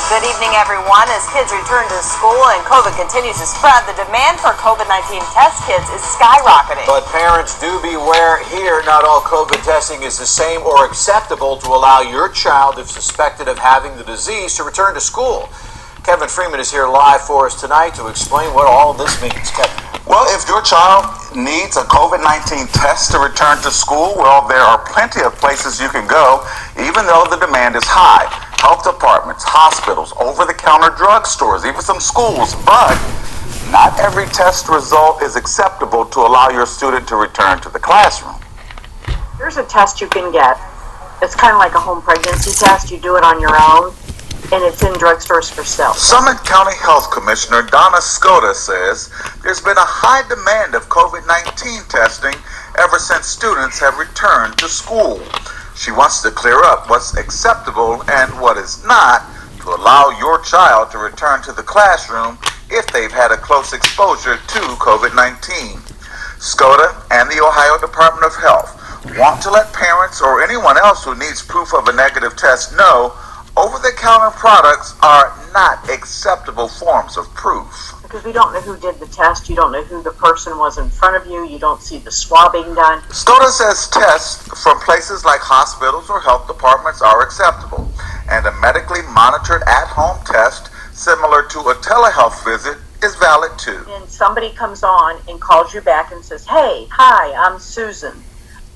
Good evening, everyone. As kids return to school and COVID continues to spread, the demand for COVID-19 test kits is skyrocketing. But parents, do beware here. Not all COVID testing is the same or acceptable to allow your child, if suspected of having the disease, to return to school. Kevin Freeman is here live for us tonight to explain what all this means. Kevin. Well, if your child needs a COVID-19 test to return to school, well, there are plenty of places you can go, even though the demand is high. Health departments, hospitals, over-the-counter drugstores, even some schools. But not every test result is acceptable to allow your student to return to the classroom. Here's a test you can get. It's kind of like a home pregnancy test. You do it on your own, and it's in drugstores for sale. Summit County Health Commissioner Donna Skota says there's been a high demand of COVID-19 testing ever since students have returned to school. She wants to clear up what's acceptable and what is not to allow your child to return to the classroom if they've had a close exposure to COVID-19. Skota and the Ohio Department of Health want to let parents or anyone else who needs proof of a negative test know over-the-counter products are not acceptable forms of proof. Because we don't know who did the test, you don't know who the person was in front of you, you don't see the swabbing done. Skota says tests from places like hospitals or health departments are acceptable, and a medically monitored at-home test similar to a telehealth visit is valid too. And somebody comes on and calls you back and says, "Hey, hi, I'm Susan.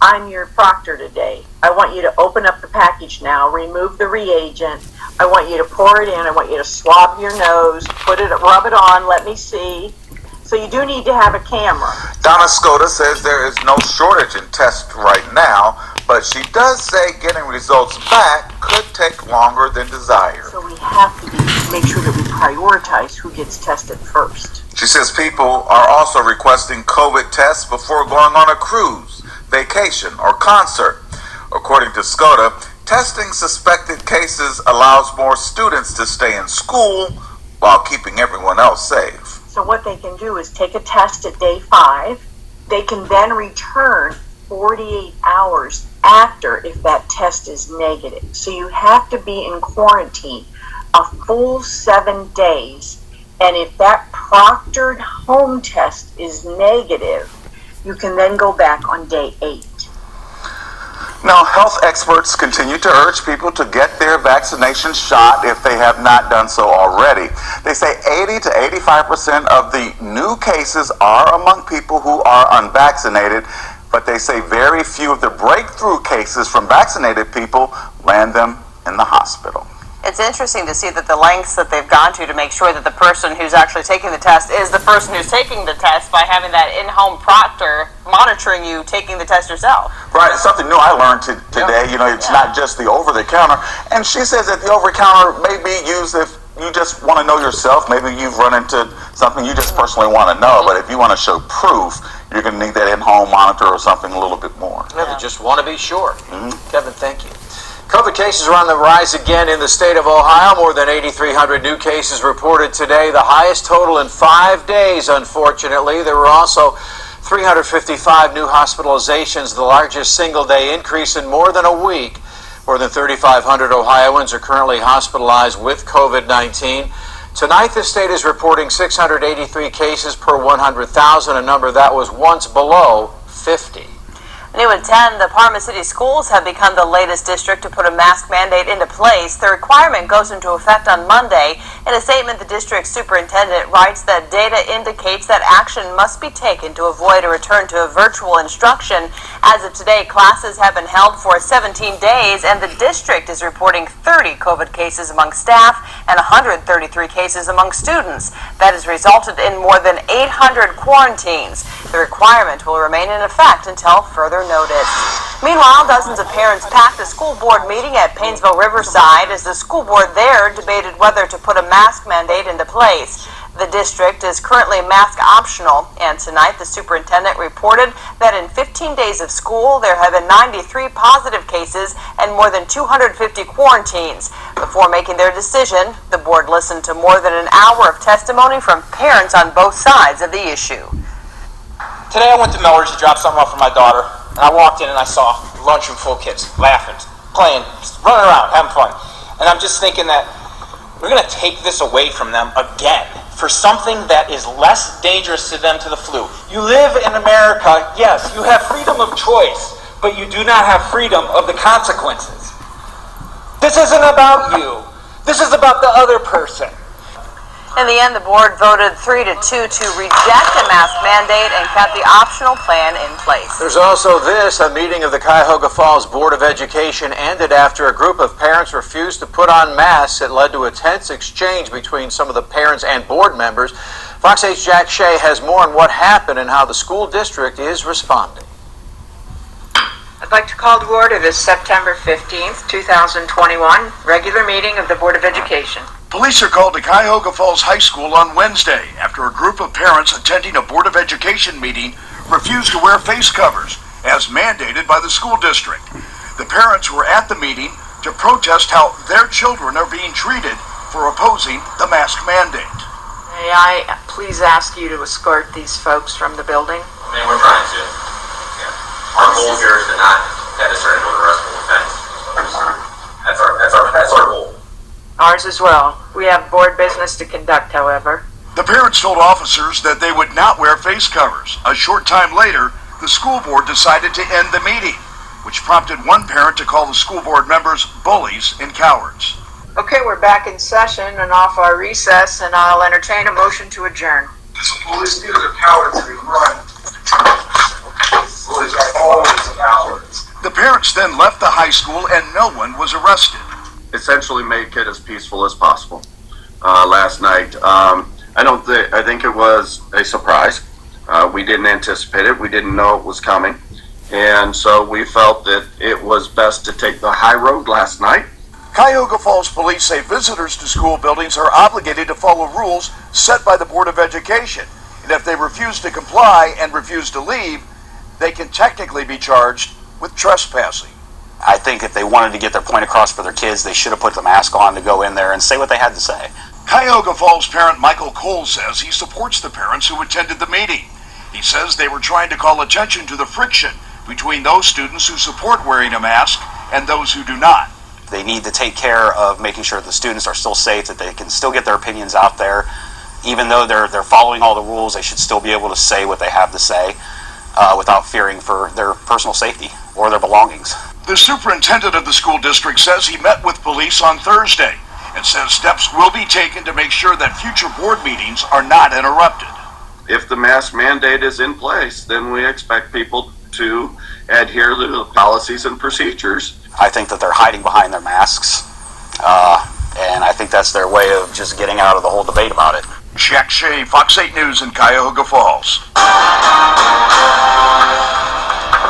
I'm your proctor today. I want you to open up the package now, remove the reagent. I want you to pour it in. I want you to swab your nose, rub it on, let me see." So you do need to have a camera. Donna Skota says there is no shortage in tests right now, but she does say getting results back could take longer than desired. So we have to make sure that we prioritize who gets tested first. She says people are also requesting COVID tests before going on a cruise, vacation, or concert. According to Skota, testing suspected cases allows more students to stay in school while keeping everyone else safe. So what they can do is take a test at day 5. They can then return 48 hours after if that test is negative. So you have to be in quarantine a full 7 days. And if that proctored home test is negative, you can then go back on day 8. Now, health experts continue to urge people to get their vaccination shot if they have not done so already. They say 80 to 85% of the new cases are among people who are unvaccinated, but they say very few of the breakthrough cases from vaccinated people land them in the hospital. It's interesting to see that the lengths that they've gone to make sure that the person who's actually taking the test is the person who's taking the test by having that in-home proctor monitoring you taking the test yourself. Right, something new I learned today. You know, it's not just the over-the-counter. And she says that the over-the-counter may be used if you just want to know yourself. Maybe you've run into something you just personally want to know. But if you want to show proof, you're going to need that in-home monitor or something a little bit more. Yeah, they just want to be sure. Kevin, thank you. COVID cases are on the rise again in the state of Ohio. More than 8,300 new cases reported today, the highest total in 5 days, unfortunately. There were also 355 new hospitalizations, the largest single-day increase in more than a week. More than 3,500 Ohioans are currently hospitalized with COVID-19. Tonight, the state is reporting 683 cases per 100,000, a number that was once below 50. New at 10, the Parma City Schools have become the latest district to put a mask mandate into place. The requirement goes into effect on Monday. In a statement, the district superintendent writes that data indicates that action must be taken to avoid a return to virtual instruction. As of today, classes have been held for 17 days, and the district is reporting 30 COVID cases among staff and 133 cases among students. That has resulted in more than 800 quarantines. The requirement will remain in effect until further notice. Meanwhile, dozens of parents packed a school board meeting at Painesville Riverside as the school board there debated whether to put a mask mandate into place. The district is currently mask optional, and tonight the superintendent reported that in 15 days of school there have been 93 positive cases and more than 250 quarantines. Before making their decision, the board listened to more than an hour of testimony from parents on both sides of the issue. Today I went to Miller's to drop something off for my daughter, and I walked in and I saw a lunchroom full of kids laughing, playing, running around, having fun. And I'm just thinking that we're going to take this away from them again for something that is less dangerous to them to the flu. You live in America, yes, you have freedom of choice, but you do not have freedom of the consequences. This isn't about you. This is about the other person. In the end, the board voted 3-2 to reject a mask mandate and kept the optional plan in place. There's also this. A meeting of the Cuyahoga Falls Board of Education ended after a group of parents refused to put on masks. It led to a tense exchange between some of the parents and board members. Fox 8's Jack Shea has more on what happened and how the school district is responding. I'd like to call to order this September 15th, 2021, regular meeting of the Board of Education. Police are called to Cuyahoga Falls High School on Wednesday after a group of parents attending a Board of Education meeting refused to wear face covers, as mandated by the school district. The parents were at the meeting to protest how their children are being treated for opposing the mask mandate. May I please ask you to escort these folks from the building? We're trying to. Yeah. Our goal here is to not have this turn into an arrestable offense. That's our goal. Ours as well. We have board business to conduct, however. The parents told officers that they would not wear face covers. A short time later, the school board decided to end the meeting, which prompted one parent to call the school board members bullies and cowards. Okay, we're back in session and off our recess, and I'll entertain a motion to adjourn. Bullies are cowards and run. Bullies are always cowards. The parents then left the high school and no one was arrested. Essentially make it as peaceful as possible. Last night, I think it was a surprise. We didn't anticipate it. We didn't know it was coming. And so we felt that it was best to take the high road last night. Cuyahoga Falls police say visitors to school buildings are obligated to follow rules set by the Board of Education. And if they refuse to comply and refuse to leave, they can technically be charged with trespassing. I think if they wanted to get their point across for their kids, they should have put the mask on to go in there and say what they had to say. Cuyahoga Falls parent Michael Cole says he supports the parents who attended the meeting. He says they were trying to call attention to the friction between those students who support wearing a mask and those who do not. They need to take care of making sure the students are still safe, that they can still get their opinions out there. Even though they're following all the rules, they should still be able to say what they have to say without fearing for their personal safety or their belongings. The superintendent of the school district says he met with police on Thursday and says steps will be taken to make sure that future board meetings are not interrupted. If the mask mandate is in place, then we expect people to adhere to the policies and procedures. I think that they're hiding behind their masks, and I think that's their way of just getting out of the whole debate about it. Jack Shea, Fox 8 News in Cuyahoga Falls.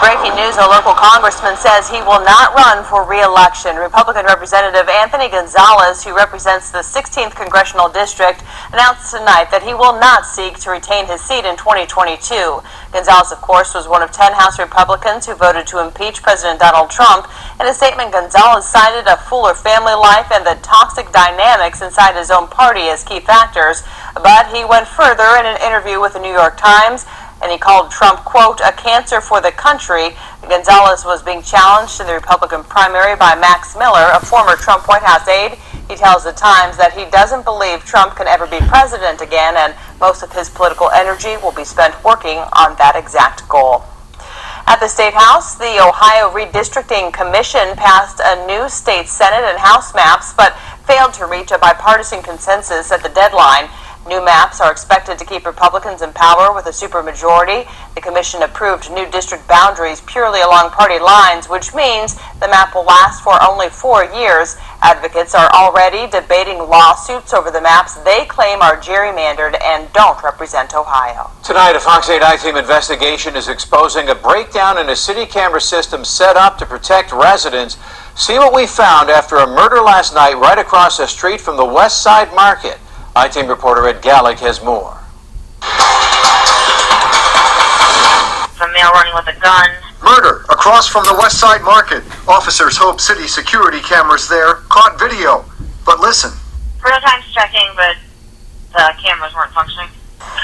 Breaking news, a local congressman says he will not run for re-election. Republican Representative Anthony Gonzalez, who represents the 16th Congressional District, announced tonight that he will not seek to retain his seat in 2022. Gonzalez, of course, was one of 10 House Republicans who voted to impeach President Donald Trump. In a statement, Gonzalez cited a fuller family life and the toxic dynamics inside his own party as key factors. But he went further in an interview with the New York Times, and he called Trump, quote, a cancer for the country. Gonzalez was being challenged in the Republican primary by Max Miller, a former Trump White House aide. He tells the Times that he doesn't believe Trump can ever be president again, and most of his political energy will be spent working on that exact goal. At the State House, the Ohio Redistricting Commission passed a new state Senate and House maps, but failed to reach a bipartisan consensus at the deadline. New maps are expected to keep Republicans in power with a supermajority. The commission approved new district boundaries purely along party lines, which means the map will last for only 4 years. Advocates are already debating lawsuits over the maps they claim are gerrymandered and don't represent Ohio. Tonight, a Fox 8 I-Team investigation is exposing a breakdown in a city camera system set up to protect residents. See what we found after a murder last night right across the street from the West Side Market. I-Team reporter Ed Gallick has more. A male running with a gun. Murder across from the West Side Market. Officers hope city security cameras there caught video. But listen. Prototype's checking, but the cameras weren't functioning.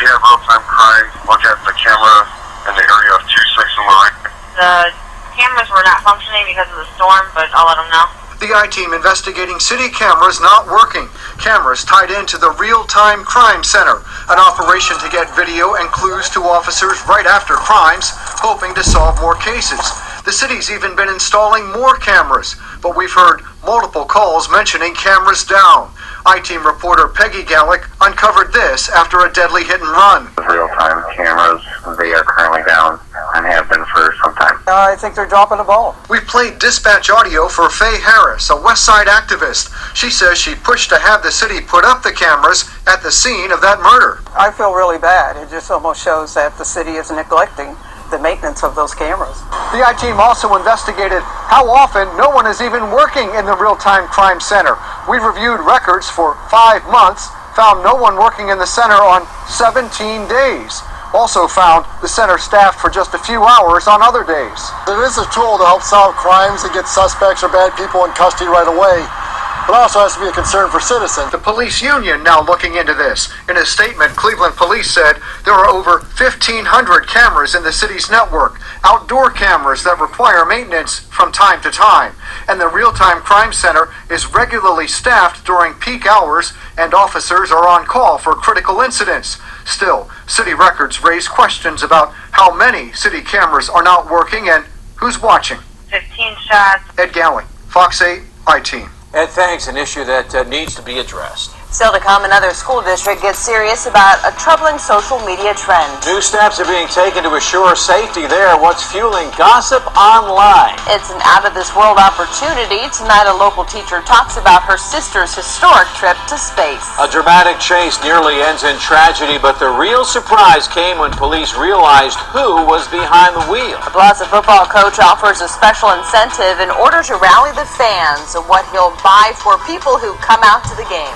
Yeah, real-time crime. Look at the camera in the area of 26 and Lorraine. The cameras were not functioning because of the storm, but I'll let them know. The I-Team investigating city cameras not working. Cameras tied into the Real-Time Crime Center, an operation to get video and clues to officers right after crimes, hoping to solve more cases. The city's even been installing more cameras, but we've heard multiple calls mentioning cameras down. I-Team reporter Peggy Gallick uncovered this after a deadly hit and run. Real-time cameras, they are currently down and have been for some time. I think they're dropping the ball. We played dispatch audio for Faye Harris, a West Side activist. She says she pushed to have the city put up the cameras at the scene of that murder. I feel really bad. It just almost shows that the city is neglecting the maintenance of those cameras. The I-Team also investigated how often no one is even working in the Real-Time Crime Center. We've reviewed records for 5 months, found no one working in the center on 17 days. Also found the center staffed for just a few hours on other days. It is a tool to help solve crimes and get suspects or bad people in custody right away. But also has to be a concern for citizens. The police union now looking into this. In a statement, Cleveland police said there are over 1,500 cameras in the city's network, outdoor cameras that require maintenance from time to time. And the Real-Time Crime Center is regularly staffed during peak hours, and officers are on call for critical incidents. Still, city records raise questions about how many city cameras are not working and who's watching. 15 shots. Ed Galley, Fox 8, I-Team. Ed, thanks. An issue that needs to be addressed. Still to come, another school district gets serious about a troubling social media trend. New steps are being taken to assure safety there. What's fueling gossip online? It's an out-of-this-world opportunity. Tonight, a local teacher talks about her sister's historic trip to space. A dramatic chase nearly ends in tragedy, but the real surprise came when police realized who was behind the wheel. Plus, a football coach offers a special incentive in order to rally the fans, what he'll buy for people who come out to the game.